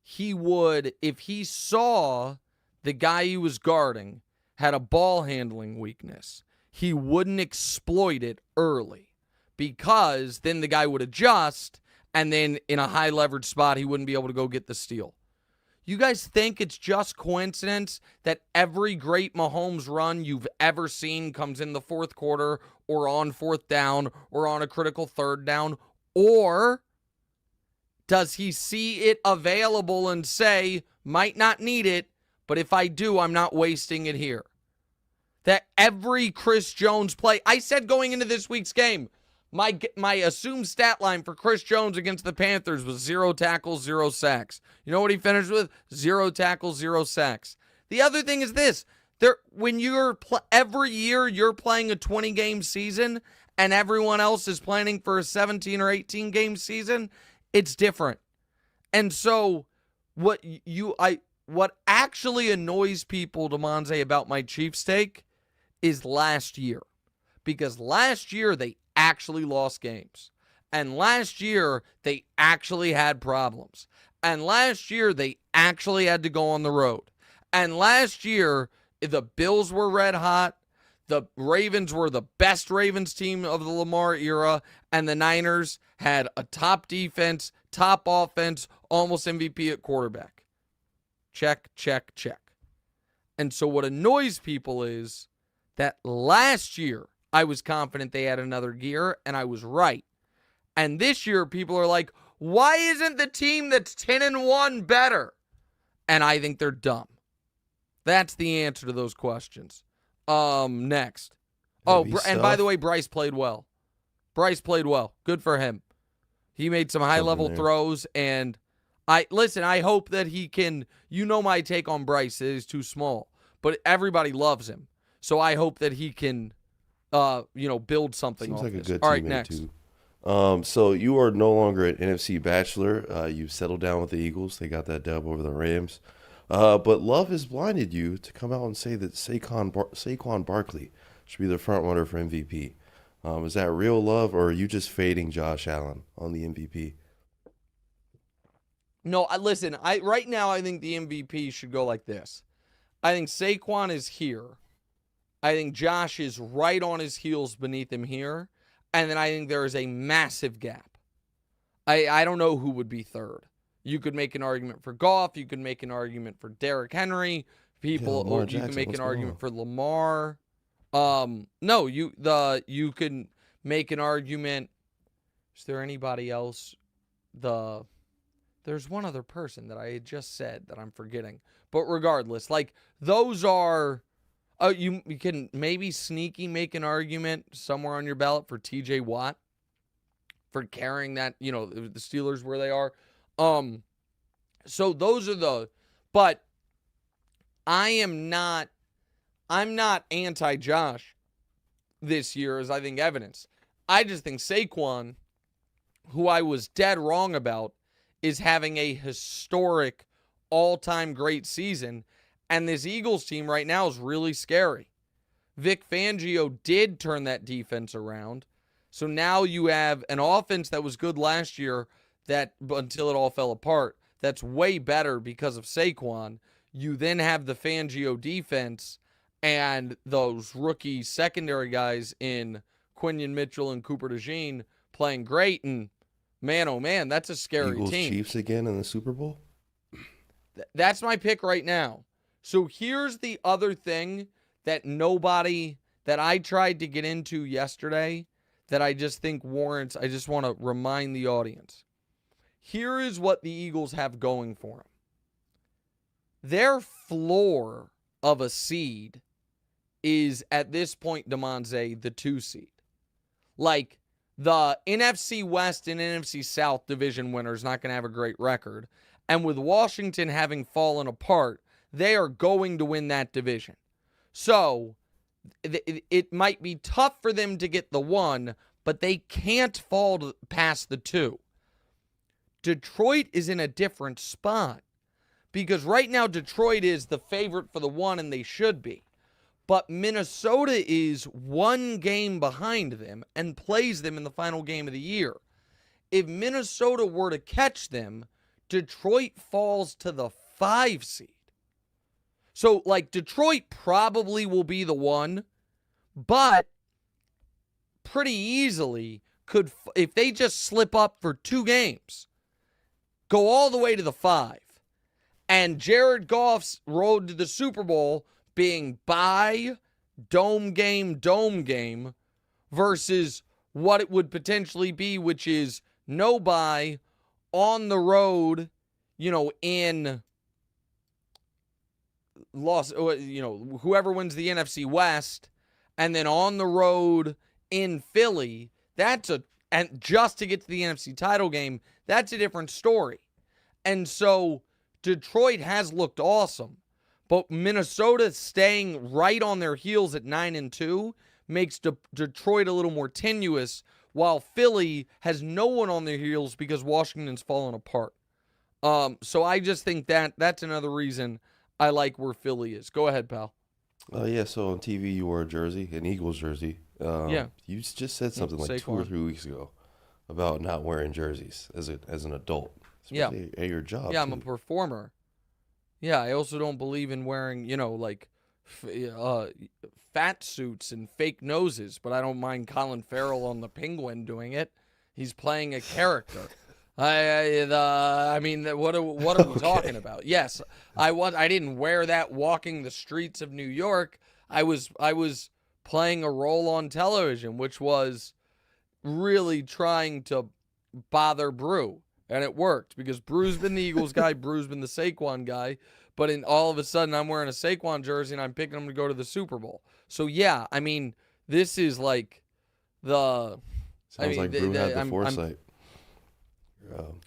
he would, if he saw the guy he was guarding had a ball handling weakness, he wouldn't exploit it early because then the guy would adjust and then in a high leverage spot, he wouldn't be able to go get the steal. You guys think it's just coincidence that every great Mahomes run you've ever seen comes in the fourth quarter or on fourth down or on a critical third down? Or does he see it available and say, might not need it, but if I do, I'm not wasting it here? That every Chris Jones play, I said going into this week's game, my assumed stat line for Chris Jones against the Panthers was 0 tackles, 0 sacks. You know what he finished with? 0 tackles, 0 sacks. The other thing is this. When you're every year you're playing a 20-game season and everyone else is planning for a 17 or 18-game season, it's different. And so what actually annoys people, Damonza, about my Chiefs take is last year. Because last year they actually lost games. And last year they actually had problems. And last year they actually had to go on the road. And last year the Bills were red hot. The Ravens were the best Ravens team of the Lamar era. And the Niners had a top defense, top offense, almost MVP at quarterback. Check, check, check. And so what annoys people is that last year I was confident they had another gear, and I was right. And this year people are like, why isn't the team that's 10-1 better? And I think they're dumb. That's the answer to those questions. Next. Oh, and by the way, Bryce played well. Good for him. He made some high-level throws, and I hope that he can, my take on Bryce is too small, but everybody loves him. So I hope that he can, build something Seems off like this. A good All right, teammate next. Too. So you are no longer an NFC bachelor. You've settled down with the Eagles. They got that dub over the Rams. But love has blinded you to come out and say that Saquon Barkely should be the front runner for MVP. Is that real love, or are you just fading Josh Allen on the MVP? No, listen, right now I think the MVP should go like this. I think Saquon is here. I think Josh is right on his heels beneath him here. And then I think there is a massive gap. I don't know who would be third. You could make an argument for Goff. You could make an argument for Derrick Henry. You can make an argument for Lamar. No, you can make an argument. Is there anybody else? There's one other person that I had just said that I'm forgetting. But regardless, those are. You can maybe sneaky make an argument somewhere on your ballot for TJ Watt for carrying that, the Steelers where they are. So those are but I'm not anti-Josh this year, as I think evidence. I just think Saquon, who I was dead wrong about, is having a historic all-time great season. And this Eagles team right now is really scary. Vic Fangio did turn that defense around. So now you have an offense that was good last year until it all fell apart. That's way better because of Saquon. You then have the Fangio defense and those rookie secondary guys in Quinion Mitchell and Cooper DeJean playing great. And man, oh man, that's a scary Eagles team. Chiefs again in the Super Bowl? That's my pick right now. So here's the other thing that I tried to get into yesterday that I just think warrants, I just want to remind the audience. here is what the Eagles have going for them. Their floor of a seed is, at this point, Damonza, the 2 seed. Like, the NFC West and NFC South division winner is not going to have a great record. And with Washington having fallen apart, they are going to win that division. So, it might be tough for them to get the 1, but they can't fall past the 2. Detroit is in a different spot. Because right now, Detroit is the favorite for the 1, and they should be. But Minnesota is 1 game behind them and plays them in the final game of the year. If Minnesota were to catch them, Detroit falls to the 5 seed. So, like, Detroit probably will be the 1, but pretty easily could, if they just slip up for 2 games, go all the way to the 5. And Jared Goff's road to the Super Bowl being bye, dome game, versus what it would potentially be, which is no bye, on the road, in whoever wins the NFC West, and then on the road in Philly, and just to get to the NFC title game, that's a different story. And so Detroit has looked awesome, but Minnesota staying right on their heels at 9-2 makes Detroit a little more tenuous, while Philly has no one on their heels because Washington's fallen apart. So I just think that's another reason I like where Philly is. Go ahead, pal. Yeah, so on TV you wore a jersey, an Eagles jersey. Yeah. You just said something like Saquon. 2 or 3 weeks ago about not wearing jerseys as an adult. Especially at your job. Yeah, I'm a performer. Yeah, I also don't believe in wearing, fat suits and fake noses, but I don't mind Colin Farrell on The Penguin doing it. He's playing a character. I mean, what are we talking about? Yes, I didn't wear that walking the streets of New York. I was playing a role on television, which was really trying to bother Brew. And it worked because Brew's been the Eagles guy, Brew's been the Saquon guy. But all of a sudden, I'm wearing a Saquon jersey and I'm picking him to go to the Super Bowl. So, yeah, I mean, this is like the... Sounds like Brew had the foresight.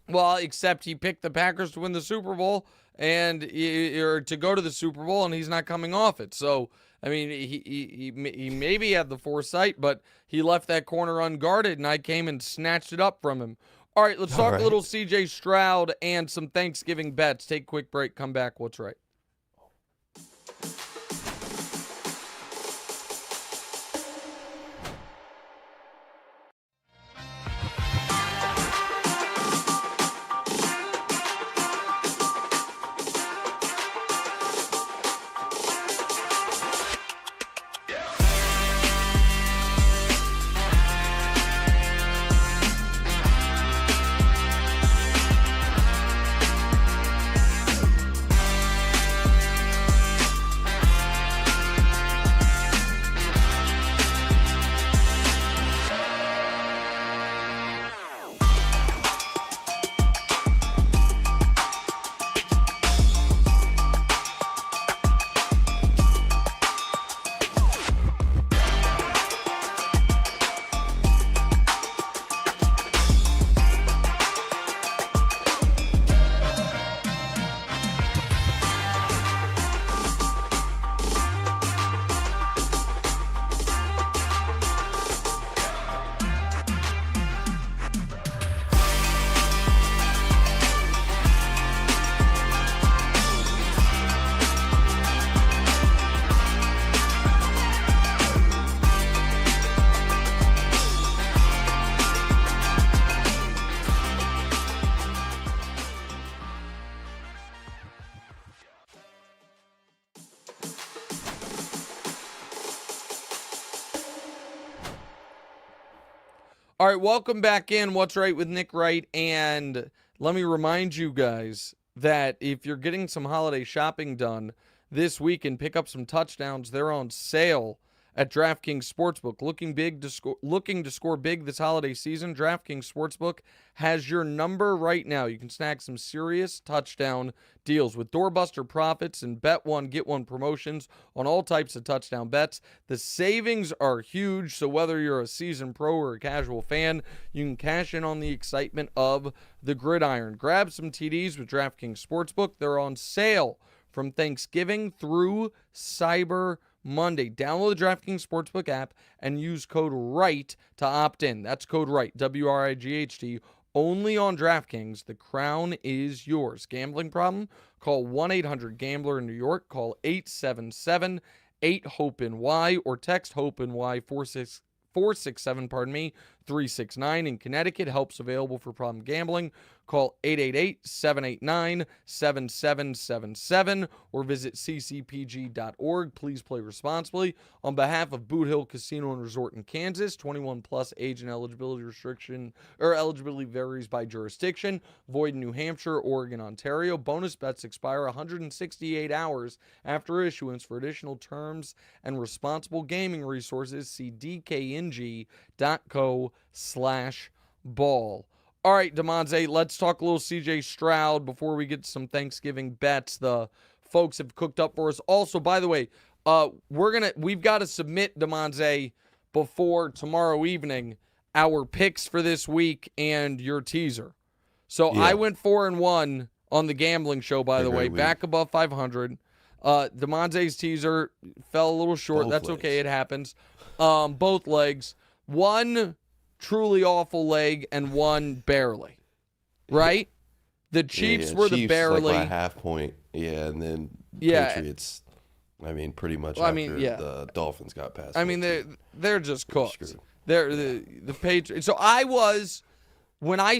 Well, except he picked the Packers to win the Super Bowl or to go to the Super Bowl, and he's not coming off it. So, I mean, he maybe had the foresight, but he left that corner unguarded, and I came and snatched it up from him. All right, let's talk a little CJ Stroud and some Thanksgiving bets. Take a quick break. Come back. What's right? All right, welcome back in What's Right with Nick Wright. And let me remind you guys that if you're getting some holiday shopping done this week and pick up some touchdowns, they're on sale at DraftKings Sportsbook. Looking to score big this holiday season? DraftKings Sportsbook has your number right now. You can snag some serious touchdown deals with doorbuster profits and bet one, get one promotions on all types of touchdown bets. The savings are huge, so whether you're a seasoned pro or a casual fan, you can cash in on the excitement of the gridiron. Grab some TDs with DraftKings Sportsbook. They're on sale from Thanksgiving through Cyber Monday. Download the DraftKings Sportsbook app and use code WRIGHT to opt in. That's code WRIGHT, WRIGHT, only on DraftKings. The crown is yours. Gambling problem? Call 1-800-GAMBLER in New York. Call 877-8-HOPE-NY or text HOPE-NY 467, 369. In Connecticut, help's available for problem gambling. Call 888-789-7777 or visit ccpg.org. Please play responsibly. On behalf of Boot Hill Casino and Resort in Kansas, 21 plus age and eligibility restriction or eligibility varies by jurisdiction. Void in New Hampshire, Oregon, Ontario. Bonus bets expire 168 hours after issuance. For additional terms and responsible gaming resources, see dkng.co/ball. All right, Damonza, let's talk a little CJ Stroud before we get some Thanksgiving bets the folks have cooked up for us. Also, by the way, we've got to submit, Damonza, before tomorrow evening, our picks for this week and your teaser. So yeah. I went 4-1 on the gambling show, by the way, back above 500. Damonza's teaser fell a little short. Both That's legs. Okay, it happens. Both legs. One truly awful leg and one barely, right? The Chiefs were the barely. Like by half point, and then Patriots. I mean, pretty much the Dolphins got past. I mean, they're just cooked. They're the Patriots. So when I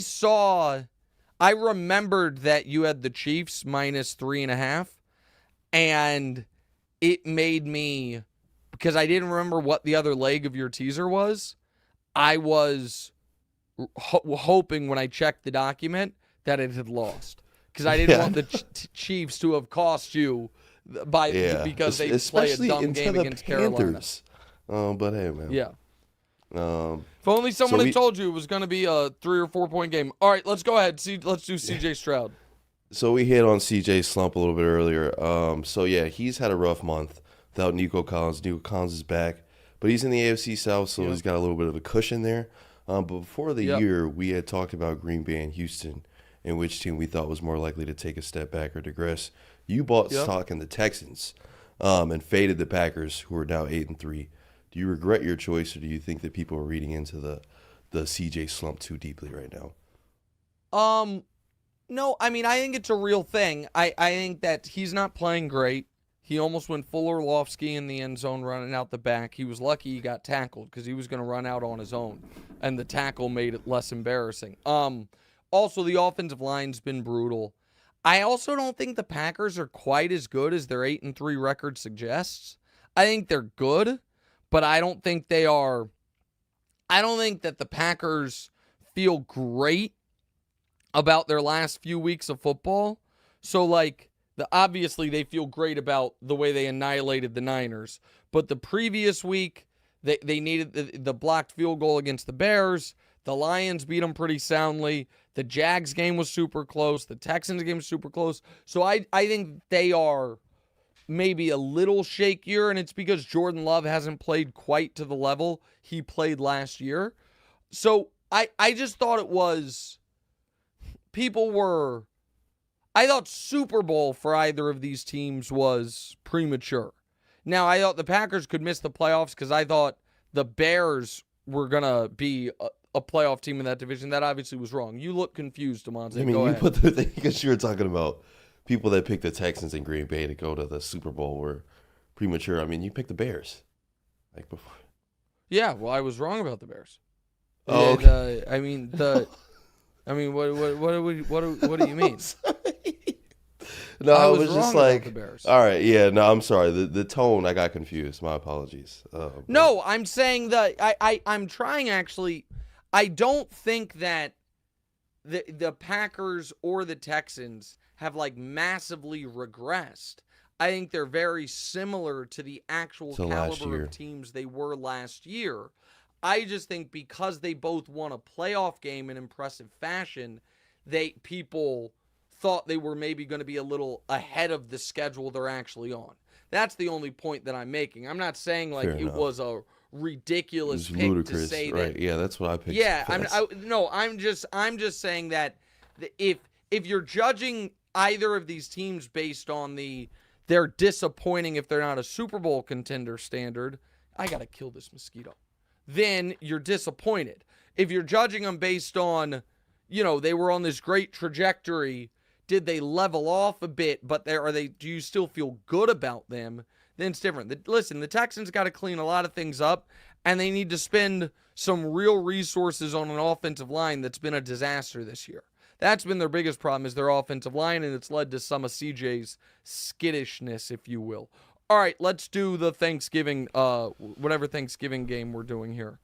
remembered that you had the Chiefs minus 3.5, and it made me, because I didn't remember what the other leg of your teaser was. I was hoping when I checked the document that it had lost, because I didn't want the Chiefs to have cost you because they play a dumb game against Carolina. But hey, man. Yeah. If only someone had told you it was going to be a 3 or 4 point game. All right, let's go ahead. Let's do CJ Stroud. So we hit on CJ's slump a little bit earlier. He's had a rough month without Nico Collins. Nico Collins is back. But he's in the AFC South, so he's got a little bit of a cushion there. But before the year, we had talked about Green Bay and Houston, and which team we thought was more likely to take a step back or digress. You bought stock in the Texans and faded the Packers, who are now 8-3. Do you regret your choice, or do you think that people are reading into the CJ slump too deeply right now? No, I mean, I think it's a real thing. I think that he's not playing great. He almost went full Orlovsky in the end zone running out the back. He was lucky he got tackled because he was going to run out on his own, and the tackle made it less embarrassing. Also, the offensive line's been brutal. I also don't think the Packers are quite as good as their 8-3 record suggests. I think they're good, but I don't think they are. I don't think that the Packers feel great about their last few weeks of football. So, obviously, they feel great about the way they annihilated the Niners. But the previous week, they needed the blocked field goal against the Bears. The Lions beat them pretty soundly. The Jags game was super close. The Texans game was super close. So I think they are maybe a little shakier, and it's because Jordan Love hasn't played quite to the level he played last year. So I just thought it was I thought Super Bowl for either of these teams was premature. Now, I thought the Packers could miss the playoffs because I thought the Bears were going to be a playoff team in that division. That obviously was wrong. You look confused, Damonza. I mean, you put the thing, because you were talking about people that picked the Texans and Green Bay to go to the Super Bowl were premature. I mean, you picked the Bears before. Yeah, well, I was wrong about the Bears. Oh, okay. What do you mean? No, I was just about the Bears. All right, yeah, no, I'm sorry. The tone, I got confused. My apologies. No, I'm saying that I'm trying actually. I don't think that the Packers or the Texans have massively regressed. I think they're very similar to the actual caliber year. of teams they were last year. I just think because they both won a playoff game in impressive fashion, people thought they were maybe going to be a little ahead of the schedule they're actually on. That's the only point that I'm making. I'm not saying like it was a ridiculous pick ludicrous, to say right? that. Yeah, that's what I picked. Yeah, I'm just saying that if you're judging either of these teams based on they're disappointing if they're not a Super Bowl contender standard, I gotta kill this mosquito. Then you're disappointed. If you're judging them based on, they were on this great trajectory, did they level off a bit, but do you still feel good about them? Then it's different. Listen, the Texans got to clean a lot of things up, and they need to spend some real resources on an offensive line that's been a disaster this year. That's been their biggest problem, is their offensive line, and it's led to some of CJ's skittishness, if you will. All right, let's do the Thanksgiving, whatever Thanksgiving game we're doing here.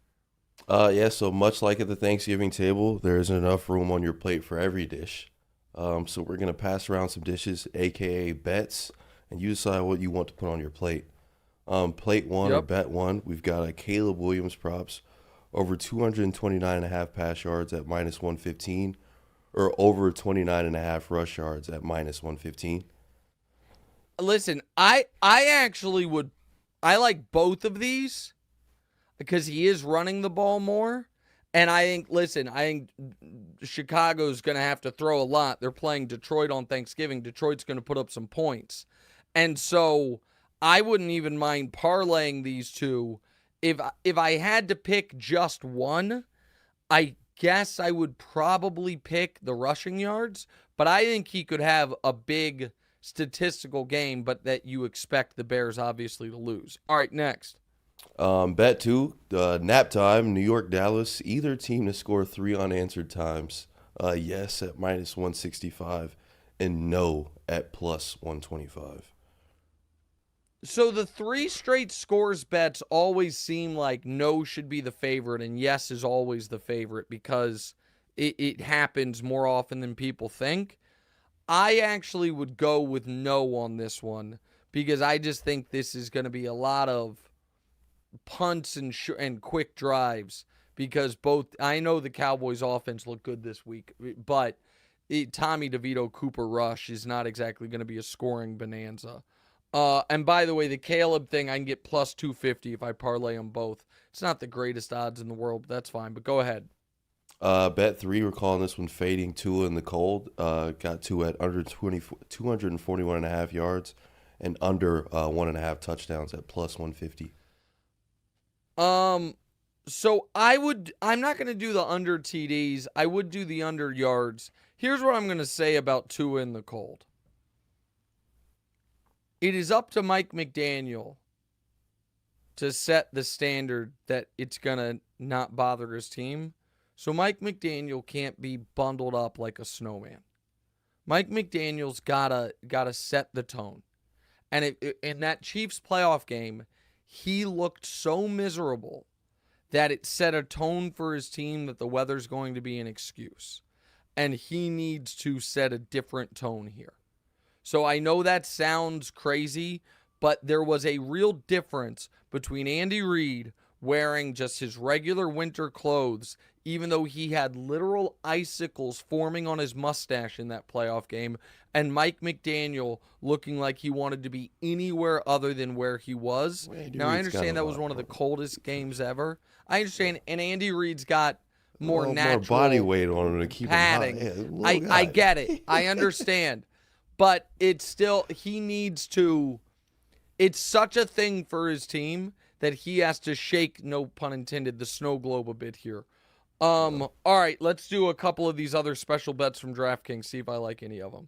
Yeah, so much like at the Thanksgiving table, there isn't enough room on your plate for every dish. So we're going to pass around some dishes, a.k.a. bets, and you decide what you want to put on your plate. Plate one or bet one, we've got a Caleb Williams props over 229.5 pass yards at minus 115, or over 29.5 rush yards at minus 115. Listen, I actually would, I like both of these because he is running the ball more. And I think Chicago's going to have to throw a lot. They're playing Detroit on Thanksgiving. Detroit's going to put up some points. And so I wouldn't even mind parlaying these two. If I had to pick just one, I guess I would probably pick the rushing yards. But I think he could have a big statistical game, but that you expect the Bears obviously to lose. All right, next. Bet two, nap time, New York, Dallas, either team to score 3 unanswered times. Yes at minus 165 and no at plus 125. So the 3 straight scores bets always seem like no should be the favorite and yes is always the favorite because it happens more often than people think. I actually would go with no on this one because I just think this is going to be a lot of punts and quick drives because I know the Cowboys offense looked good this week, but Tommy DeVito Cooper rush is not exactly going to be a scoring bonanza. And by the way, the Caleb thing, I can get plus 250 if I parlay them both. It's not the greatest odds in the world, but that's fine. But go ahead. Bet 3, we're calling this one fading Tua in the cold. Got Tua at under 241.5 yards and under 1.5 touchdowns at plus 150. So I'm not going to do the under TDs. I would do the under yards. Here's what I'm going to say about Tua in the cold. It is up to Mike McDaniel to set the standard that it's going to not bother his team. So Mike McDaniel can't be bundled up like a snowman. Mike McDaniel's gotta set the tone. And in that Chiefs playoff game, he looked so miserable that it set a tone for his team that the weather's going to be an excuse. And he needs to set a different tone here. So I know that sounds crazy, but there was a real difference between Andy Reid wearing just his regular winter clothes, even though he had literal icicles forming on his mustache in that playoff game, and Mike McDaniel looking like he wanted to be anywhere other than where he was. Now, I understand that was one of the coldest games ever. I understand, and Andy Reid's got more natural body weight on him to keep padding. Him hot. Yeah, I get it. I understand. But it's still, he needs to, it's such a thing for his team that he has to shake, no pun intended, the snow globe a bit here. All right, let's do a couple of these other special bets from DraftKings, see if I like any of them.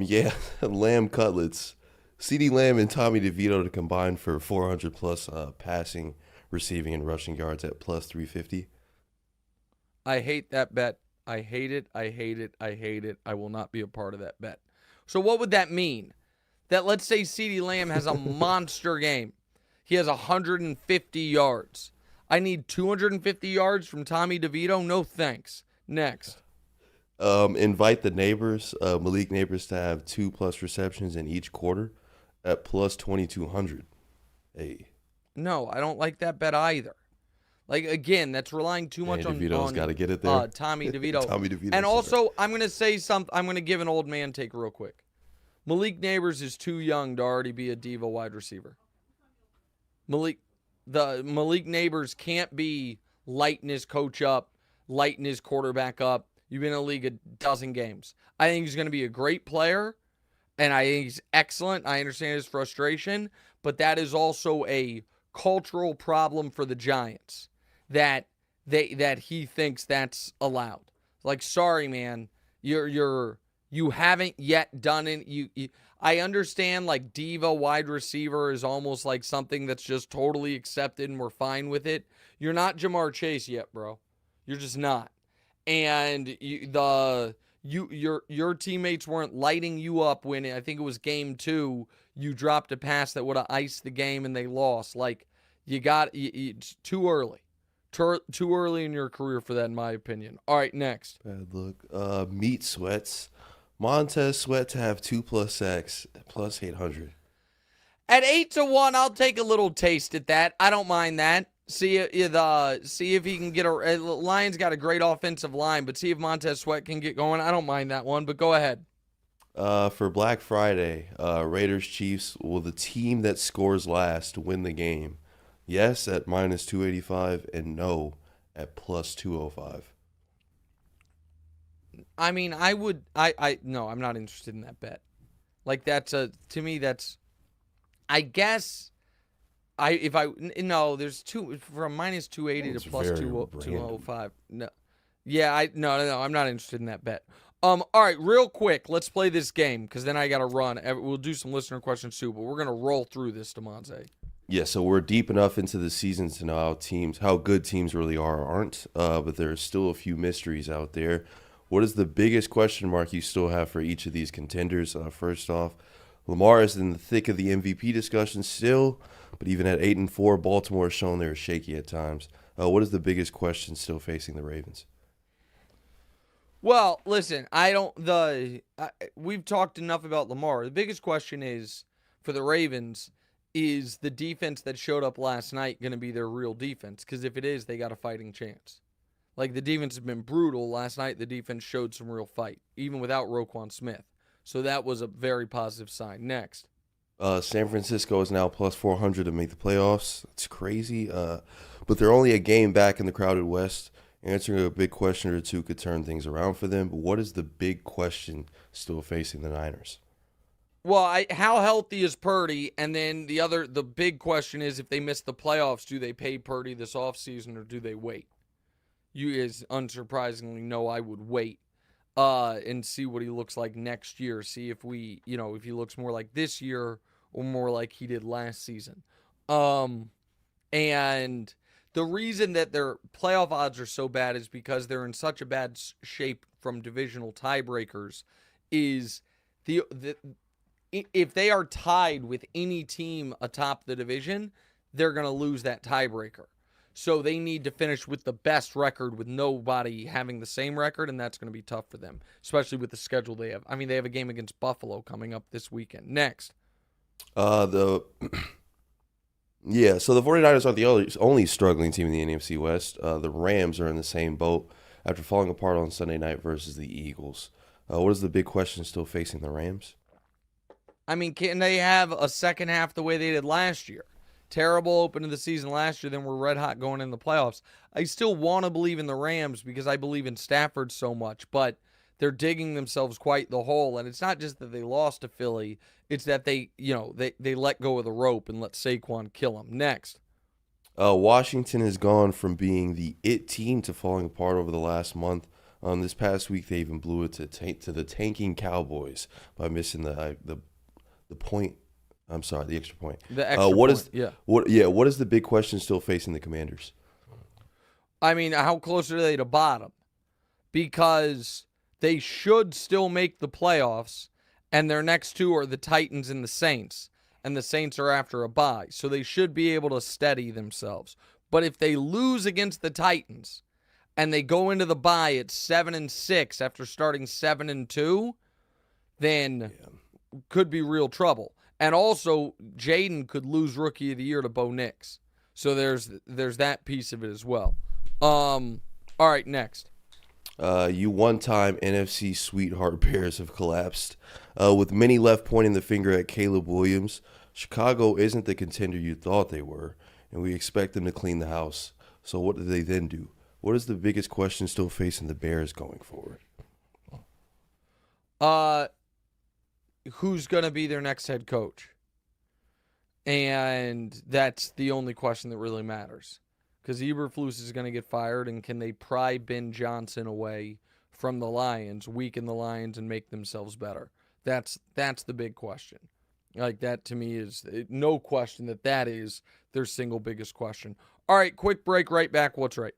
Yeah, Lamb cutlets. CeeDee Lamb and Tommy DeVito to combine for 400-plus passing, receiving, and rushing yards at plus 350. I hate that bet. I hate it. I hate it. I hate it. I will not be a part of that bet. So what would that mean? That let's say CeeDee Lamb has a monster game. He has 150 yards. I need 250 yards from Tommy DeVito? No thanks. Next. Invite the neighbors, Malik Neighbors, to have 2+ receptions in each quarter at plus 2,200. Hey. No, I don't like that bet either. Like, again, that's relying too much on DeVito's got to get it there. Tommy DeVito. Tommy DeVito. And also, I'm going to say something. I'm going to give an old man take real quick. Malik Neighbors is too young to already be a diva wide receiver. Malik Neighbors can't be lighting his coach up, lighting his quarterback up. You've been in the league a dozen games. I think he's going to be a great player, and I think he's excellent. I understand his frustration, but that is also a cultural problem for the Giants that he thinks that's allowed. Like, sorry, man, you haven't yet done it. I understand, like, diva wide receiver is almost like something that's just totally accepted and we're fine with it. You're not Jamar Chase yet, bro. You're just not. And your teammates weren't lighting you up when, I think it was game 2, you dropped a pass that would have iced the game and they lost. Like, it's too early. Too early in your career for that, in my opinion. All right, next. Bad look. Meat Sweats. Montez Sweat to have 2+ sacks, plus 800. At 8-1, I'll take a little taste at that. I don't mind that. See if he can get a. Lions got a great offensive line, but see if Montez Sweat can get going. I don't mind that one, but go ahead. For Black Friday, Raiders Chiefs. Will the team that scores last win the game? Yes at minus 285 and no at plus 205. I mean, no, I'm not interested in that bet. Like, to me, I guess, there's two, from minus 280 to plus 205. No. Yeah, no, I'm not interested in that bet. All right, real quick, let's play this game, because then I got to run. We'll do some listener questions too, but we're going to roll through this, Damonza. Yeah, so we're deep enough into the season to know how good teams really are or aren't, but there's still a few mysteries out there. What is the biggest question mark you still have for each of these contenders? First off, Lamar is in the thick of the MVP discussion still, but even at 8-4, Baltimore has shown they're shaky at times. What is the biggest question still facing the Ravens? Well, listen, we've talked enough about Lamar. The biggest question is, for the Ravens, is the defense that showed up last night going to be their real defense? Because if it is, they got a fighting chance. Like, the defense has been brutal. Last night, the defense showed some real fight, even without Roquan Smith. So that was a very positive sign. Next. San Francisco is now plus 400 to make the playoffs. It's crazy. But they're only a game back in the crowded West. Answering a big question or two could turn things around for them. But what is the big question still facing the Niners? Well, how healthy is Purdy? And then the big question is, if they miss the playoffs, do they pay Purdy this offseason or do they wait? You guys, unsurprisingly, know I would wait and see what he looks like next year. See if if he looks more like this year or more like he did last season. And the reason that their playoff odds are so bad is because they're in such a bad shape from divisional tiebreakers. Is if they are tied with any team atop the division, they're going to lose that tiebreaker. So they need to finish with the best record with nobody having the same record, and that's going to be tough for them, especially with the schedule they have. I mean, they have a game against Buffalo coming up this weekend. Next. So the 49ers aren't the only struggling team in the NFC West. The Rams are in the same boat after falling apart on Sunday night versus the Eagles. What is the big question still facing the Rams? I mean, can they have a second half the way they did last year? Terrible open of the season last year, then we're red hot going in the playoffs. I still want to believe in the Rams because I believe in Stafford so much, but they're digging themselves quite the hole. And it's not just that they lost to Philly, it's that they let go of the rope and let Saquon kill them. Next. Washington has gone from being the it team to falling apart over the last month. This past week, they even blew it to the tanking Cowboys by missing the point. I'm sorry, the extra point. The extra point. What is the big question still facing the Commanders? I mean, how close are they to bottom? Because they should still make the playoffs, and their next two are the Titans and the Saints, and the Saints are after a bye, so they should be able to steady themselves. But if they lose against the Titans and they go into the bye at 7-6 after starting 7-2, then could be real trouble. And also, Jaden could lose Rookie of the Year to Bo Nix. So there's that piece of it as well. All right, next. You one-time NFC sweetheart Bears have collapsed. With many left pointing the finger at Caleb Williams, Chicago isn't the contender you thought they were, and we expect them to clean the house. So what do they then do? What is the biggest question still facing the Bears going forward? Who's going to be their next head coach? And that's the only question that really matters. Because Eberflus is going to get fired, and can they pry Ben Johnson away from the Lions, weaken the Lions, and make themselves better? That's the big question. Like, that to me is no question that is their single biggest question. All right, quick break, right back. What's right?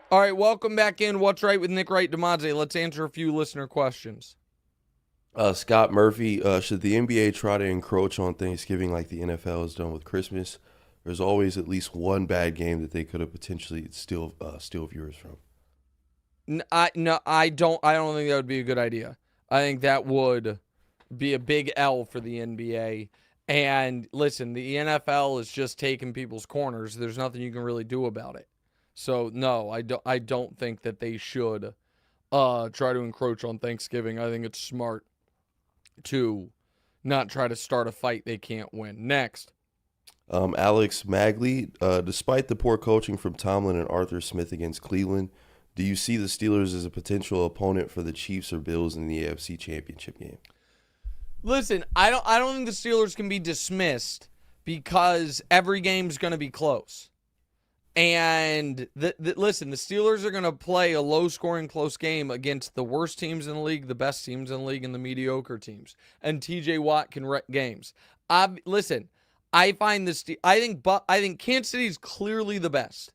All right, welcome back in. What's right with Nick Wright, Damonza? Let's answer a few listener questions. Scott Murphy, should the NBA try to encroach on Thanksgiving like the NFL has done with Christmas? There's always at least one bad game that they could have potentially steal viewers from. I don't think that would be a good idea. I think that would be a big L for the NBA. And listen, the NFL is just taking people's corners. There's nothing you can really do about it. So no, I don't think that they should try to encroach on Thanksgiving. I think it's smart to not try to start a fight they can't win. Next. Alex Magley, despite the poor coaching from Tomlin and Arthur Smith against Cleveland, do you see the Steelers as a potential opponent for the Chiefs or Bills in the AFC Championship game? Listen, I don't think the Steelers can be dismissed because every game's going to be close. And listen, the Steelers are going to play a low-scoring, close game against the worst teams in the league, the best teams in the league, and the mediocre teams. And T.J. Watt can wreck games. Listen, I think Kansas City is clearly the best.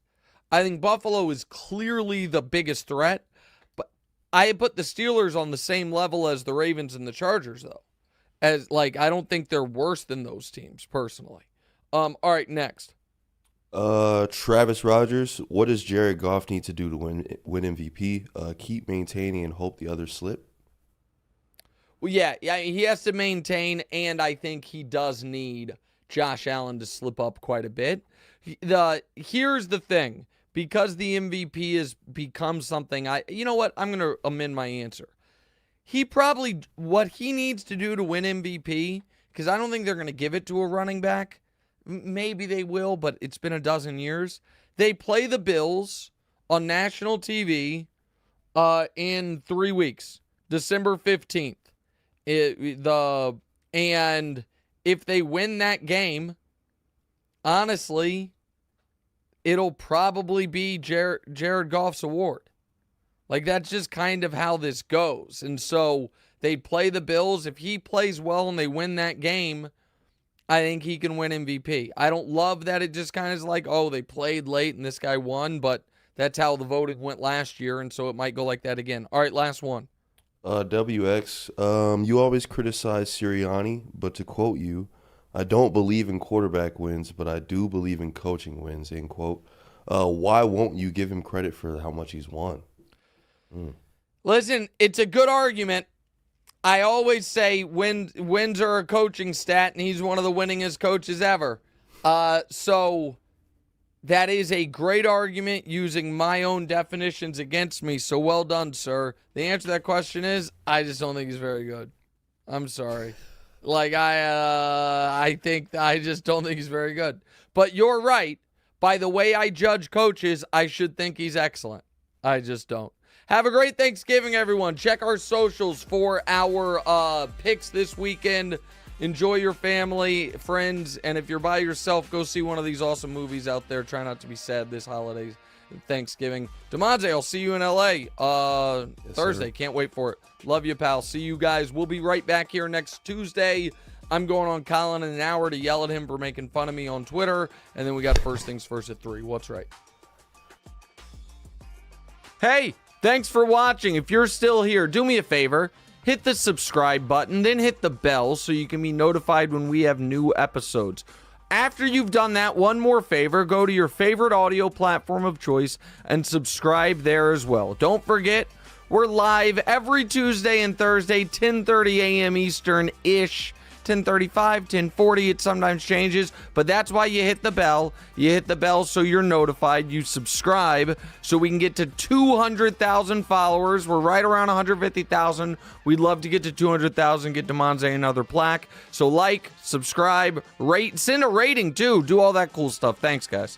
I think Buffalo is clearly the biggest threat. But I put the Steelers on the same level as the Ravens and the Chargers, though. I don't think they're worse than those teams, personally. All right, next. Travis Rogers, what does Jared Goff need to do to win MVP? Keep maintaining and hope the others slip? Well, yeah, he has to maintain, and I think he does need Josh Allen to slip up quite a bit. Here's the thing, because the MVP has become something, you know what? I'm going to amend my answer. What he needs to do to win MVP, because I don't think they're going to give it to a running back. Maybe they will, but it's been a dozen years. They play the Bills on national TV in 3 weeks, December 15th. And if they win that game, honestly, it'll probably be Jared Goff's award. Like, that's just kind of how this goes. And so They play the Bills. If he plays well and they win that game, I think he can win MVP. I don't love that it just kind of is like, oh, they played late and this guy won, but that's how the voting went last year, and so it might go like that again. All right, last one. WX, you always criticize Sirianni, but to quote you, I don't believe in quarterback wins, but I do believe in coaching wins, end quote. Why won't you give him credit for how much he's won? Listen, it's a good argument. I always say wins are a coaching stat, and he's one of the winningest coaches ever. So that is a great argument using my own definitions against me. So well done, sir. The answer to that question is I just don't think he's very good. I'm sorry. Like I just don't think he's very good. But you're right. By the way I judge coaches, I should think he's excellent. I just don't. Have a great Thanksgiving, everyone. Check our socials for our picks this weekend. Enjoy your family, friends, and if you're by yourself, go see one of these awesome movies out there. Try not to be sad this holiday Thanksgiving. Damonza, I'll see you in L.A. Thursday. Sir. Can't wait for it. Love you, pal. See you guys. We'll be right back here next Tuesday. I'm going on Colin in an hour to yell at him for making fun of me on Twitter, and then we got First Things First at 3. What's right? Hey, thanks for watching. If you're still here, do me a favor. Hit the subscribe button, then hit the bell so you can be notified when we have new episodes. After you've done that, one more favor, go to your favorite audio platform of choice and subscribe there as well. Don't forget, we're live every Tuesday and Thursday, 10:30 a.m. Eastern-ish. 10:35, 10:40, it sometimes changes, but that's why you hit the bell. You hit the bell so you're notified. You subscribe so we can get to 200,000 followers. We're right around 150,000. We'd love to get to 200,000, get Damonza another plaque. So like, subscribe, rate, send a rating too. Do all that cool stuff. Thanks, guys.